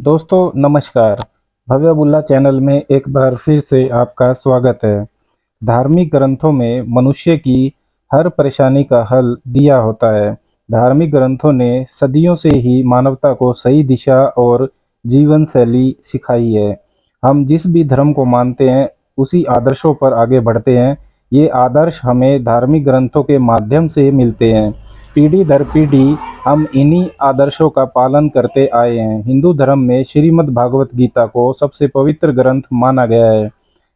दोस्तों नमस्कार। भव्य बुल्ला चैनल में एक बार फिर से आपका स्वागत है। धार्मिक ग्रंथों में मनुष्य की हर परेशानी का हल दिया होता है। धार्मिक ग्रंथों ने सदियों से ही मानवता को सही दिशा और जीवन शैली सिखाई है। हम जिस भी धर्म को मानते हैं उसी आदर्शों पर आगे बढ़ते हैं। ये आदर्श हमें धार्मिक ग्रंथों के माध्यम से मिलते हैं। पीढ़ी दर पीढ़ी हम इन्हीं आदर्शों का पालन करते आए हैं। हिंदू धर्म में श्रीमद् भागवत गीता को सबसे पवित्र ग्रंथ माना गया है।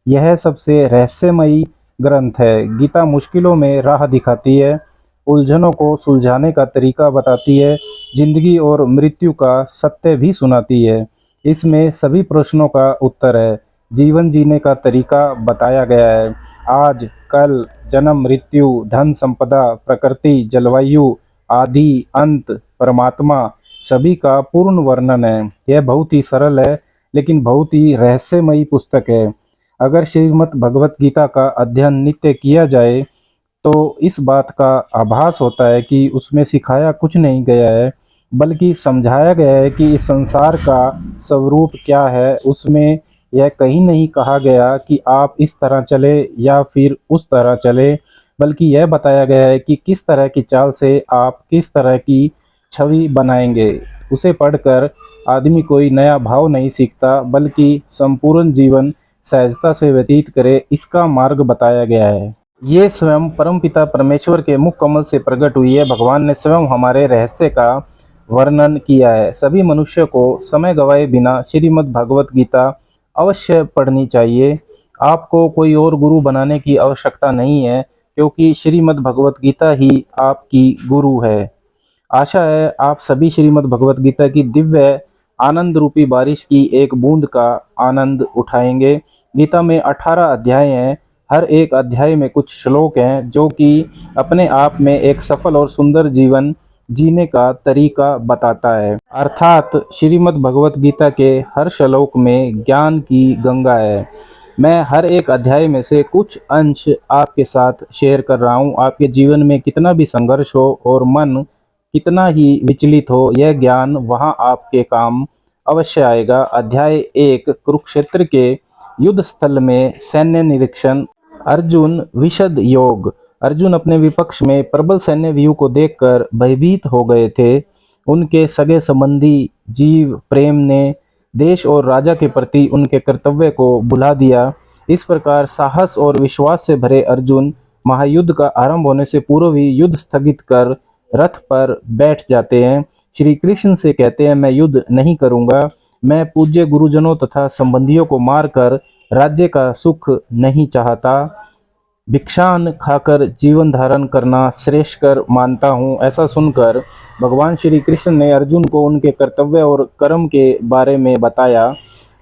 यह सबसे रहस्यमयी ग्रंथ है। गीता मुश्किलों में राह दिखाती है, उलझनों को सुलझाने का तरीका बताती है, जिंदगी और मृत्यु का सत्य भी सुनाती है। इसमें सभी प्रश्नों का उत्तर है, जीवन जीने का तरीका बताया गया है। आज, कल, जन्म मृत्यु, धन संपदा, प्रकृति, जलवायु, आदि अंत, परमात्मा, सभी का पूर्ण वर्णन है। यह बहुत ही सरल है लेकिन बहुत ही रहस्यमयी पुस्तक है। अगर श्रीमद् भगवत गीता का अध्ययन नित्य किया जाए तो इस बात का आभास होता है कि उसमें सिखाया कुछ नहीं गया है, बल्कि समझाया गया है कि इस संसार का स्वरूप क्या है। उसमें यह कहीं नहीं कहा गया कि आप इस तरह चले या फिर उस तरह चले, बल्कि यह बताया गया है कि किस तरह की चाल से आप किस तरह की छवि बनाएंगे। उसे पढ़कर आदमी कोई नया भाव नहीं सीखता, बल्कि संपूर्ण जीवन सहजता से व्यतीत करे, इसका मार्ग बताया गया है। ये स्वयं परमपिता परमेश्वर के मुख कमल से प्रकट हुई है। भगवान ने स्वयं हमारे रहस्य का वर्णन किया है। सभी मनुष्य को समय गवाए बिना श्रीमद् भागवत गीता अवश्य पढ़नी चाहिए। आपको कोई और गुरु बनाने की आवश्यकता नहीं है, क्योंकि श्रीमद् भगवत गीता ही आपकी गुरु है। आशा है आप सभी श्रीमद् भगवत गीता की दिव्य आनंद रूपी बारिश की एक बूंद का आनंद उठाएंगे। गीता में 18 अध्याय हैं। हर एक अध्याय में कुछ श्लोक हैं जो कि अपने आप में एक सफल और सुंदर जीवन जीने का तरीका बताता है। अर्थात श्रीमद् भगवत गीता के हर श्लोक में ज्ञान की गंगा है। मैं हर एक अध्याय में से कुछ अंश आपके साथ शेयर कर रहा हूँ। आपके जीवन में कितना भी संघर्ष हो और मन कितना ही विचलित हो, यह ज्ञान वहाँ आपके काम अवश्य आएगा। अध्याय 1, कुरुक्षेत्र के युद्ध स्थल में सैन्य निरीक्षण। अर्जुन विशद योग। अर्जुन अपने विपक्ष में प्रबल सैन्य व्यू को देखकर भयभीत हो गए थे। उनके सगे संबंधी जीव प्रेम ने देश और राजा के प्रति उनके कर्तव्य को भुला दिया। इस प्रकार साहस और विश्वास से भरे अर्जुन महायुद्ध का आरंभ होने से पूर्व ही युद्ध स्थगित कर रथ पर बैठ जाते हैं। श्री कृष्ण से कहते हैं, मैं युद्ध नहीं करूंगा। मैं पूज्य गुरुजनों तथा संबंधियों को मारकर राज्य का सुख नहीं चाहता। भिक्षान खाकर जीवन धारण करना श्रेष्ठकर मानता हूँ। ऐसा सुनकर भगवान श्री कृष्ण ने अर्जुन को उनके कर्तव्य और कर्म के बारे में बताया।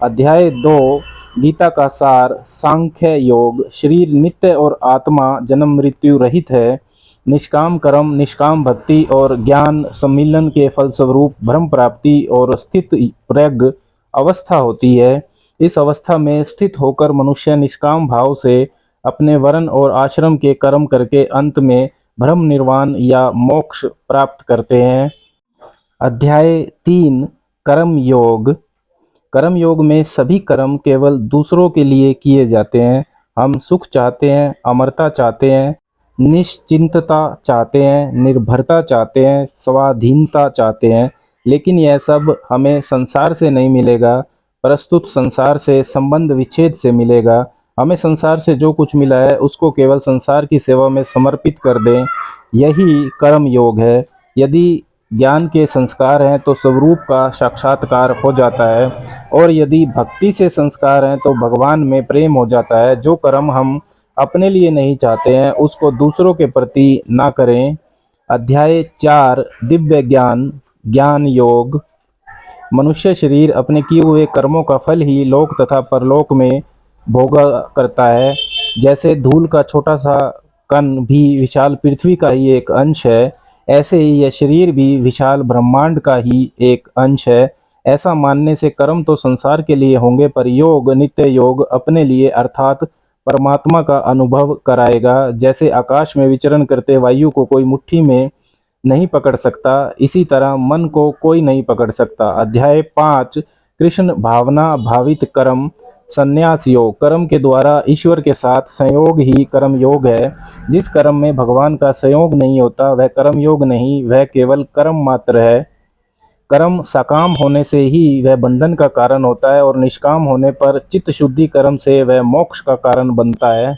अध्याय 2, गीता का सार। सांख्य योग। शरीर नित्य और आत्मा जन्म मृत्यु रहित है। निष्काम कर्म, निष्काम भक्ति और ज्ञान सम्मिलन के फलस्वरूप ब्रह्म प्राप्ति और स्थित प्रज्ञ अवस्था होती है। इस अवस्था में स्थित होकर मनुष्य निष्काम भाव से अपने वर्ण और आश्रम के कर्म करके अंत में ब्रह्म निर्वाण या मोक्ष प्राप्त करते हैं। अध्याय 3, कर्म योग। कर्म योग में सभी कर्म केवल दूसरों के लिए किए जाते हैं। हम सुख चाहते हैं, अमरता चाहते हैं, निश्चिंतता चाहते हैं, निर्भरता चाहते हैं, स्वाधीनता चाहते हैं, लेकिन यह सब हमें संसार से नहीं मिलेगा। प्रस्तुत संसार से संबंध विच्छेद से मिलेगा। हमें संसार से जो कुछ मिला है उसको केवल संसार की सेवा में समर्पित कर दें, यही कर्म योग है। यदि ज्ञान के संस्कार हैं तो स्वरूप का साक्षात्कार हो जाता है, और यदि भक्ति से संस्कार हैं तो भगवान में प्रेम हो जाता है। जो कर्म हम अपने लिए नहीं चाहते हैं उसको दूसरों के प्रति ना करें। अध्याय 4, दिव्य ज्ञान। ज्ञान योग। मनुष्य शरीर अपने किए हुए कर्मों का फल ही लोक तथा परलोक में भोगा करता है। जैसे धूल का छोटा सा कण भी विशाल पृथ्वी का ही एक अंश है, ऐसे ही यह शरीर भी विशाल ब्रह्मांड का ही एक अंश है। ऐसा मानने से कर्म तो संसार के लिए होंगे, पर योग, नित्य योग अपने लिए अर्थात परमात्मा का अनुभव कराएगा। जैसे आकाश में विचरण करते वायु को कोई मुट्ठी में नहीं पकड़ सकता, इसी तरह मन को कोई नहीं पकड़ सकता। अध्याय 5, कृष्ण भावना भावित कर्म संन्यास योग। कर्म के द्वारा ईश्वर के साथ संयोग ही कर्म योग है। जिस कर्म में भगवान का संयोग नहीं होता वह कर्म योग नहीं, वह केवल कर्म मात्र है। कर्म सकाम होने से ही वह बंधन का कारण होता है और निष्काम होने पर चित्त शुद्धि कर्म से वह मोक्ष का कारण बनता है।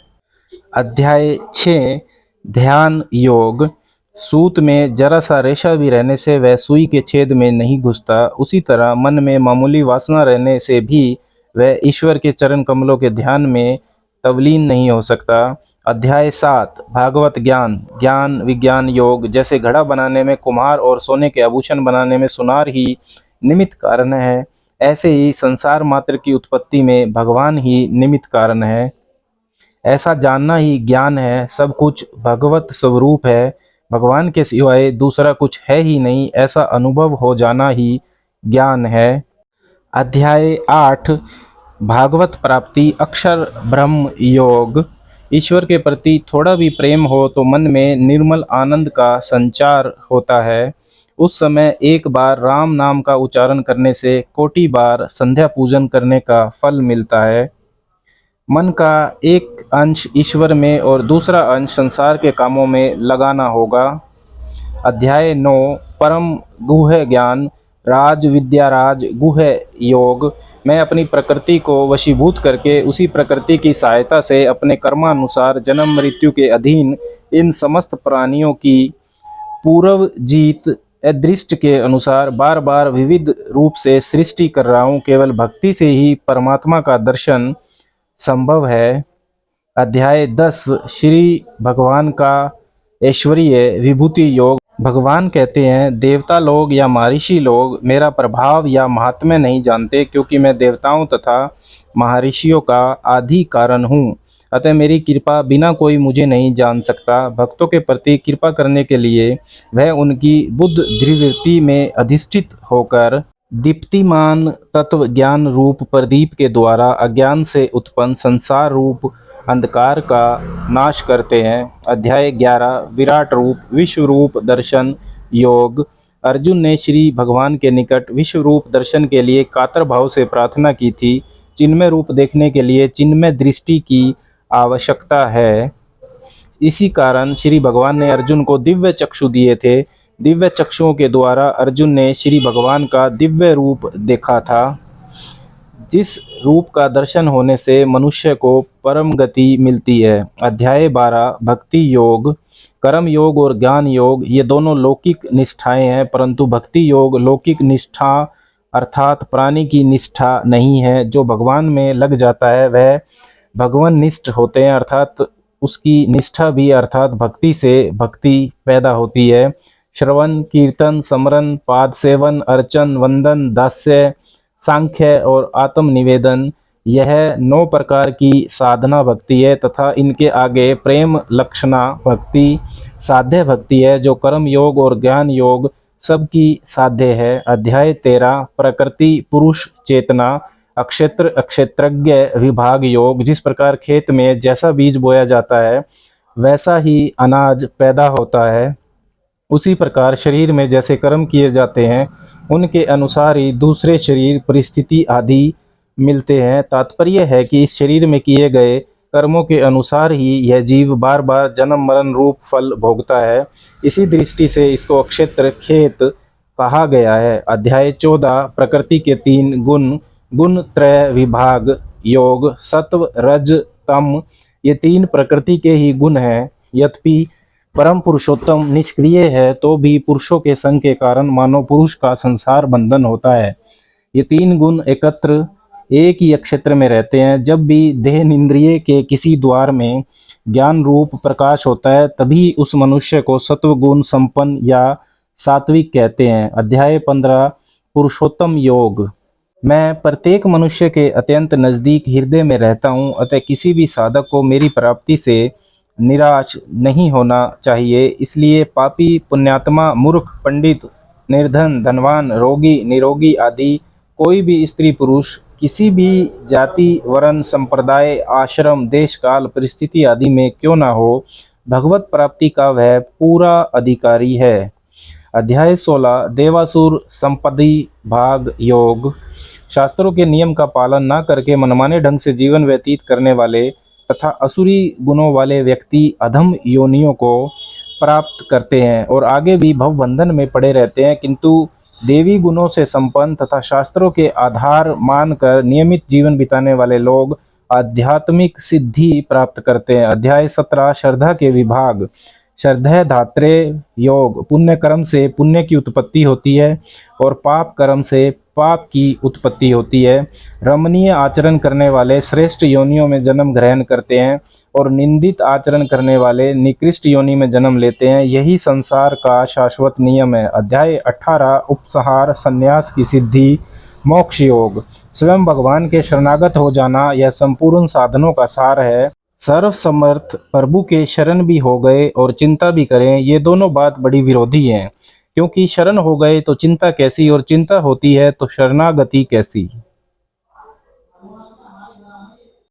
अध्याय 6 ध्यान योग। सूत में जरा सा रेशा भी रहने से वह सुई के छेद में नहीं घुसता, उसी तरह मन में मामूली वासना रहने से भी वह ईश्वर के चरण कमलों के ध्यान में तवलीन नहीं हो सकता। अध्याय 7 भागवत ज्ञान। ज्ञान विज्ञान योग। जैसे घड़ा बनाने में कुम्हार और सोने के आभूषण बनाने में सुनार ही निमित्त कारण है, ऐसे ही संसार मात्र की उत्पत्ति में भगवान ही निमित्त कारण है। ऐसा जानना ही ज्ञान है। सब कुछ भगवत स्वरूप है, भगवान के सिवाय दूसरा कुछ है ही नहीं, ऐसा अनुभव हो जाना ही ज्ञान है। अध्याय 8 भागवत प्राप्ति अक्षर ब्रह्म योग। ईश्वर के प्रति थोड़ा भी प्रेम हो तो मन में निर्मल आनंद का संचार होता है। उस समय एक बार राम नाम का उच्चारण करने से कोटि बार संध्या पूजन करने का फल मिलता है। मन का एक अंश ईश्वर में और दूसरा अंश संसार के कामों में लगाना होगा। अध्याय 9 परम गुह्य ज्ञान राज विद्या राज गुह्य योग। मैं अपनी प्रकृति को वशीभूत करके उसी प्रकृति की सहायता से अपने कर्मानुसार जन्म मृत्यु के अधीन इन समस्त प्राणियों की पूर्व जीत अदृष्ट के अनुसार बार बार विविध रूप से सृष्टि कर रहा हूँ। केवल भक्ति से ही परमात्मा का दर्शन संभव है। अध्याय 10 श्री भगवान का ऐश्वर्य विभूति योग। भगवान कहते हैं, देवता लोग या महर्षि लोग मेरा प्रभाव या महात्म्य नहीं जानते, क्योंकि मैं देवताओं तथा महर्षियों का आदि कारण हूँ। अतः मेरी कृपा बिना कोई मुझे नहीं जान सकता। भक्तों के प्रति कृपा करने के लिए वह उनकी बुद्ध दृढ़वृत्ति में अधिष्ठित होकर दीप्तिमान तत्व ज्ञान रूप प्रदीप के द्वारा अज्ञान से उत्पन्न संसार रूप अंधकार का नाश करते हैं। अध्याय 11 विराट रूप विश्व रूप दर्शन योग। अर्जुन ने श्री भगवान के निकट विश्व रूप दर्शन के लिए कातर भाव से प्रार्थना की थी। चिन्मय रूप देखने के लिए चिन्मय दृष्टि की आवश्यकता है। इसी कारण श्री भगवान ने अर्जुन को दिव्य चक्षु दिए थे। दिव्य चक्षुओं के द्वारा अर्जुन ने श्री भगवान का दिव्य रूप देखा था, जिस रूप का दर्शन होने से मनुष्य को परम गति मिलती है। अध्याय 12 भक्ति योग। कर्म योग और ज्ञान योग ये दोनों लौकिक निष्ठाएं हैं, परंतु भक्ति योग लौकिक निष्ठा अर्थात प्राणी की निष्ठा नहीं है। जो भगवान में लग जाता है वह भगवान निष्ठ होते हैं, अर्थात उसकी निष्ठा भी अर्थात भक्ति से भक्ति पैदा होती है। श्रवण कीर्तन समरण पाद सेवन अर्चन वंदन दास्य सांख्य और आत्म निवेदन यह 9 प्रकार की साधना भक्ति है तथा इनके आगे प्रेम लक्षणा भक्ति साध्य भक्ति है, जो कर्म योग और ज्ञान योग सबकी साध्य है। अध्याय 13 प्रकृति पुरुष चेतना अक्षेत्र अक्षेत्रज्ञ विभाग योग। जिस प्रकार खेत में जैसा बीज बोया जाता है वैसा ही अनाज पैदा होता है, उसी प्रकार शरीर में जैसे कर्म किए जाते हैं उनके अनुसार ही दूसरे शरीर परिस्थिति आदि मिलते हैं। तात्पर्य है कि इस शरीर में किए गए कर्मों के अनुसार ही यह जीव बार बार जन्म मरण रूप फल भोगता है। इसी दृष्टि से इसको अक्षेत्र खेत कहा गया है। अध्याय 14 प्रकृति के 3 गुण गुण त्रय विभाग योग। सत्व रज तम ये 3 प्रकृति के ही गुण हैं। यद्यपि परम पुरुषोत्तम निष्क्रिय है तो भी पुरुषों के संग के कारण मानव पुरुष का संसार बंधन होता है। ये 3 गुण एकत्र एक ही क्षेत्र में रहते हैं। जब भी देह इंद्रिय के किसी द्वार में ज्ञान रूप प्रकाश होता है तभी उस मनुष्य को सत्व गुण संपन्न या सात्विक कहते हैं। अध्याय 15 पुरुषोत्तम योग। मैं प्रत्येक मनुष्य के अत्यंत नज़दीक हृदय में रहता हूँ, अतः किसी भी साधक को मेरी प्राप्ति से निराश नहीं होना चाहिए। इसलिए पापी पुण्यात्मा मूर्ख पंडित निर्धन धनवान रोगी निरोगी आदि कोई भी स्त्री पुरुष किसी भी जाति वर्ण संप्रदाय आश्रम देश काल परिस्थिति आदि में क्यों ना हो, भगवत प्राप्ति का वह पूरा अधिकारी है। अध्याय 16 देवासुर संपत्ति भाग योग। शास्त्रों के नियम का पालन न करके मनमाने ढंग से जीवन व्यतीत करने वाले तथा असुरी गुणों वाले व्यक्ति अधम योनियों को प्राप्त करते हैं और आगे भी भवबंधन में पड़े रहते हैं, किंतु देवी गुणों से संपन्न तथा शास्त्रों के आधार मानकर नियमित जीवन बिताने वाले लोग आध्यात्मिक सिद्धि प्राप्त करते हैं। अध्याय 17 श्रद्धा के विभाग। श्रद्धेय धात्रे योग। पुण्य कर्म से पुण्य की उत्पत्ति होती है और पाप कर्म से पाप की उत्पत्ति होती है। रमणीय आचरण करने वाले श्रेष्ठ योनियों में जन्म ग्रहण करते हैं और निंदित आचरण करने वाले निकृष्ट योनि में जन्म लेते हैं। यही संसार का शाश्वत नियम है। अध्याय 18 उपसंहार। संन्यास की सिद्धि। मोक्ष योग। स्वयं भगवान के शरणागत हो जाना यह संपूर्ण साधनों का सार है। सर्वसमर्थ प्रभु के शरण भी हो गए और चिंता भी करें, ये दोनों बात बड़ी विरोधी हैं, क्योंकि शरण हो गए तो चिंता कैसी और चिंता होती है तो शरणागति कैसी।